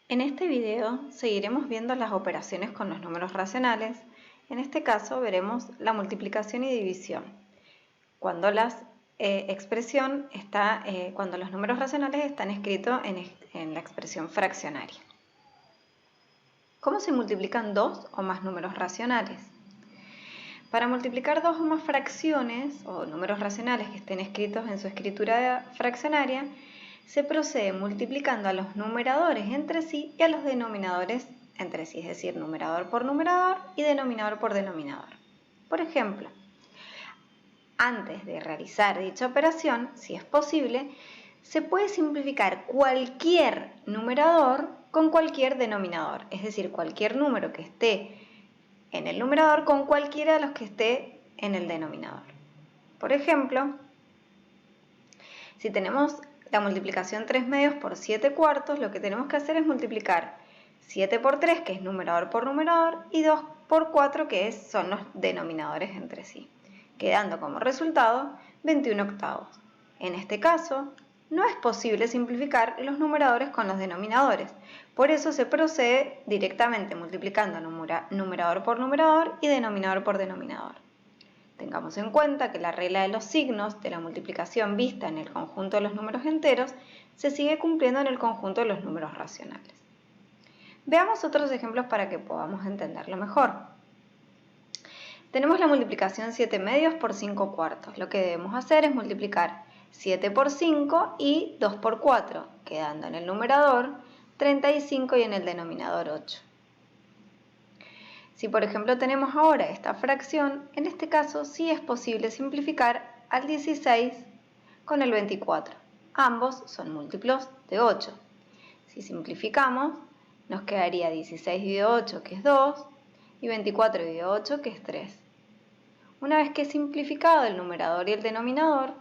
En este video seguiremos viendo las operaciones con los números racionales. En este caso veremos la multiplicación y división. Cuando cuando los números racionales están escritos en la expresión fraccionaria. ¿Cómo se multiplican dos o más números racionales? Para multiplicar dos o más fracciones o números racionales que estén escritos en su escritura fraccionaria, se procede multiplicando a los numeradores entre sí y a los denominadores entre sí, es decir, numerador por numerador y denominador por denominador. Por ejemplo, antes de realizar dicha operación, si es posible, se puede simplificar cualquier numerador con cualquier denominador, es decir, cualquier número que esté en el numerador con cualquiera de los que esté en el denominador. Por ejemplo, si tenemos la multiplicación 3 medios por 7 cuartos, lo que tenemos que hacer es multiplicar 7 por 3, que es numerador por numerador, y 2 por 4, que son los denominadores entre sí, quedando como resultado 21 octavos. En este caso, no es posible simplificar los numeradores con los denominadores, por eso se procede directamente multiplicando numerador por numerador y denominador por denominador. Tengamos en cuenta que la regla de los signos de la multiplicación vista en el conjunto de los números enteros se sigue cumpliendo en el conjunto de los números racionales. Veamos otros ejemplos para que podamos entenderlo mejor. Tenemos la multiplicación 7 medios por 5 cuartos. Lo que debemos hacer es multiplicar 7 por 5 y 2 por 4, quedando en el numerador 35 y en el denominador 8. Si por ejemplo tenemos ahora esta fracción, en este caso sí es posible simplificar al 16 con el 24. Ambos son múltiplos de 8. Si simplificamos, nos quedaría 16 dividido 8, que es 2, y 24 dividido 8, que es 3. Una vez que he simplificado el numerador y el denominador,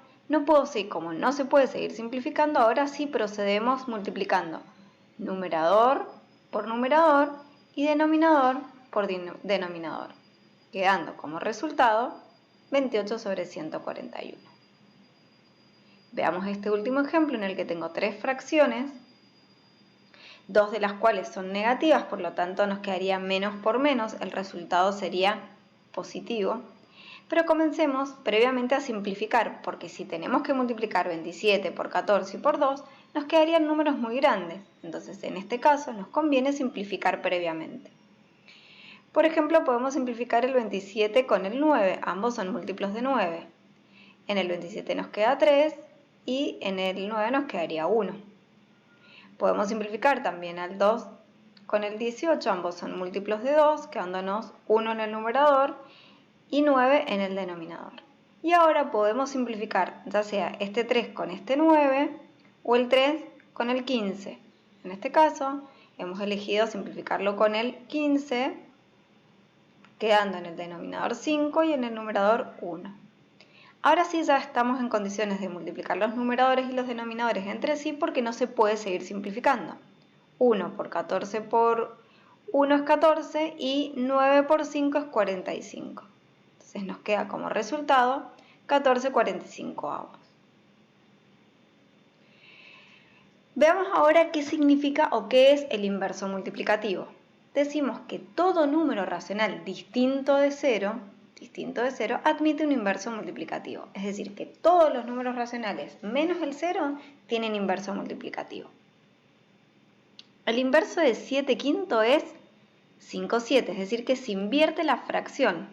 como no se puede seguir simplificando, ahora sí procedemos multiplicando numerador por numerador y denominador por denominador, quedando como resultado 28 sobre 141. Veamos este último ejemplo en el que tengo tres fracciones, dos de las cuales son negativas, por lo tanto nos quedaría menos por menos, el resultado sería positivo. Pero comencemos previamente a simplificar, porque si tenemos que multiplicar 27 por 14 y por 2, nos quedarían números muy grandes. Entonces, en este caso, nos conviene simplificar previamente. Por ejemplo, podemos simplificar el 27 con el 9, ambos son múltiplos de 9. En el 27 nos queda 3 y en el 9 nos quedaría 1. Podemos simplificar también al 2 con el 18, ambos son múltiplos de 2, quedándonos 1 en el numerador y 9 en el denominador. Y ahora podemos simplificar ya sea este 3 con este 9 o el 3 con el 15. En este caso hemos elegido simplificarlo con el 15, quedando en el denominador 5 y en el numerador 1. Ahora sí ya estamos en condiciones de multiplicar los numeradores y los denominadores entre sí porque no se puede seguir simplificando. 1 por 14 por 1 es 14 y 9 por 5 es 45. Entonces nos queda como resultado 14/45. Veamos ahora qué significa o qué es el inverso multiplicativo. Decimos que todo número racional distinto de 0 admite un inverso multiplicativo. Es decir, que todos los números racionales menos el 0 tienen inverso multiplicativo. El inverso de 7/5 es 5/7, es decir, que se invierte la fracción.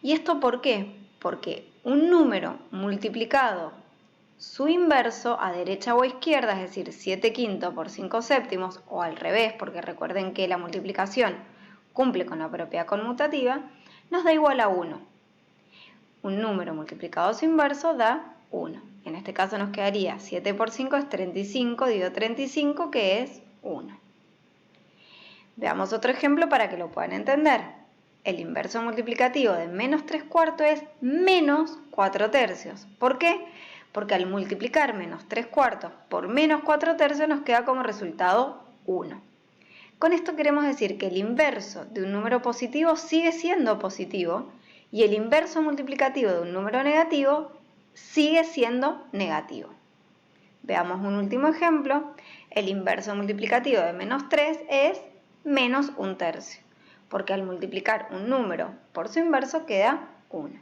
¿Y esto por qué? Porque un número multiplicado su inverso a derecha o a izquierda, es decir, 7/5 por 5/7, o al revés, porque recuerden que la multiplicación cumple con la propiedad conmutativa, nos da igual a 1. Un número multiplicado a su inverso da 1. En este caso nos quedaría 7 por 5 es 35 dividido 35, que es 1. Veamos otro ejemplo para que lo puedan entender. El inverso multiplicativo de menos 3 cuartos es menos 4 tercios. ¿Por qué? Porque al multiplicar menos 3 cuartos por menos 4 tercios nos queda como resultado 1. Con esto queremos decir que el inverso de un número positivo sigue siendo positivo y el inverso multiplicativo de un número negativo sigue siendo negativo. Veamos un último ejemplo El inverso multiplicativo de menos 3 es menos 1/3, porque al multiplicar un número por su inverso queda 1.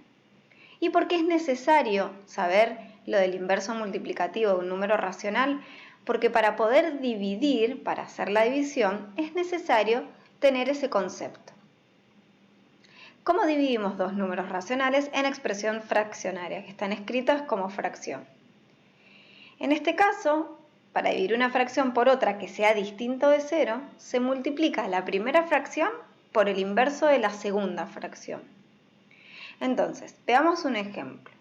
¿Y por qué es necesario saber lo del inverso multiplicativo de un número racional? Porque para poder dividir, para hacer la división, es necesario tener ese concepto. ¿Cómo dividimos dos números racionales en expresión fraccionaria, que están escritas como fracción? En este caso, para dividir una fracción por otra que sea distinto de 0, se multiplica la primera fracción por el inverso de la segunda fracción. Entonces, veamos un ejemplo.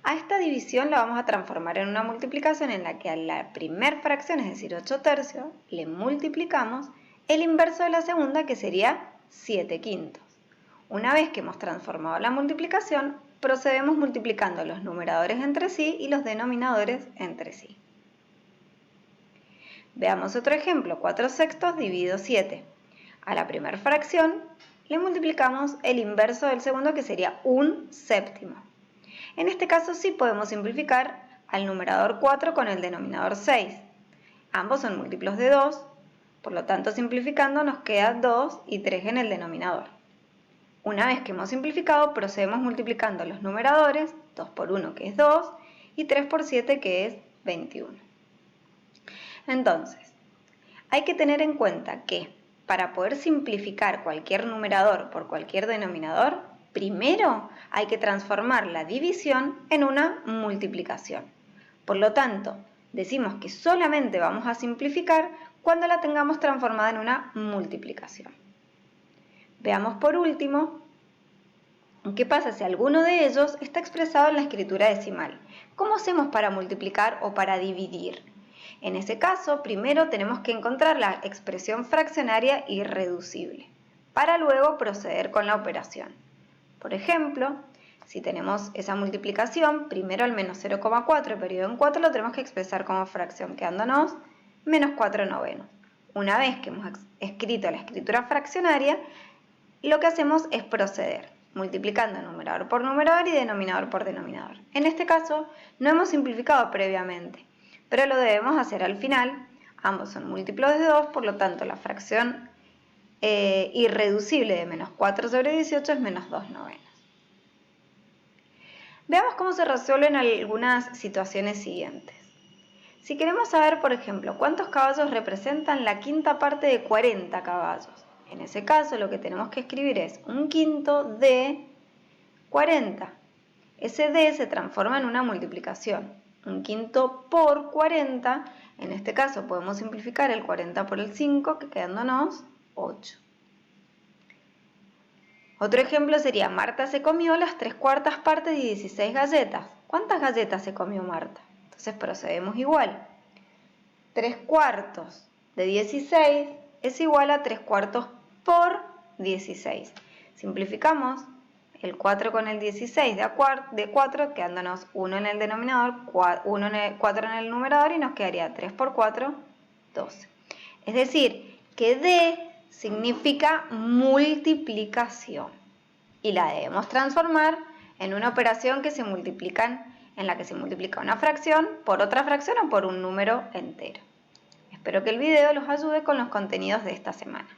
A esta división la vamos a transformar en una multiplicación en la que a la primera fracción, es decir, 8/3, le multiplicamos el inverso de la segunda, que sería 7/5. Una vez que hemos transformado la multiplicación, procedemos multiplicando los numeradores entre sí y los denominadores entre sí. Veamos otro ejemplo, 4/6 dividido 7. A la primera fracción le multiplicamos el inverso del segundo, que sería 1/7. En este caso sí podemos simplificar al numerador 4 con el denominador 6. Ambos son múltiplos de 2, por lo tanto simplificando nos queda 2 y 3 en el denominador. Una vez que hemos simplificado, procedemos multiplicando los numeradores, 2 por 1 que es 2 y 3 por 7 que es 21. Entonces, hay que tener en cuenta que para poder simplificar cualquier numerador por cualquier denominador, primero hay que transformar la división en una multiplicación. Por lo tanto, decimos que solamente vamos a simplificar cuando la tengamos transformada en una multiplicación. Veamos por último qué pasa si alguno de ellos está expresado en la escritura decimal. ¿Cómo hacemos para multiplicar o para dividir? En ese caso, primero tenemos que encontrar la expresión fraccionaria irreducible, para luego proceder con la operación. Por ejemplo, si tenemos esa multiplicación, primero el menos 0,4 periodo en 4 lo tenemos que expresar como fracción, quedándonos menos 4/9. Una vez que hemos escrito la escritura fraccionaria, lo que hacemos es proceder, multiplicando numerador por numerador y denominador por denominador. En este caso, no hemos simplificado previamente, pero lo debemos hacer al final. Ambos son múltiplos de 2, por lo tanto la fracción irreducible de menos 4/18 es menos 2/9. Veamos cómo se resuelven algunas situaciones siguientes. Si queremos saber, por ejemplo, cuántos caballos representan la quinta parte de 40 caballos, en ese caso lo que tenemos que escribir es 1/5 de 40. Ese d se transforma en una multiplicación. 1/5 por 40, en este caso podemos simplificar el 40 por el 5, que quedándonos 8. Otro ejemplo sería, Marta se comió las 3/4 partes de 16 galletas. ¿Cuántas galletas se comió Marta? Entonces procedemos igual. 3/4 de 16 es igual a 3/4 por 16. Simplificamos el 4 con el 16 de 4, quedándonos 1 en el denominador, 4 en el numerador, y nos quedaría 3 por 4, 12. Es decir, que D significa multiplicación y la debemos transformar en una operación en la que se multiplica una fracción por otra fracción o por un número entero. Espero que el video los ayude con los contenidos de esta semana.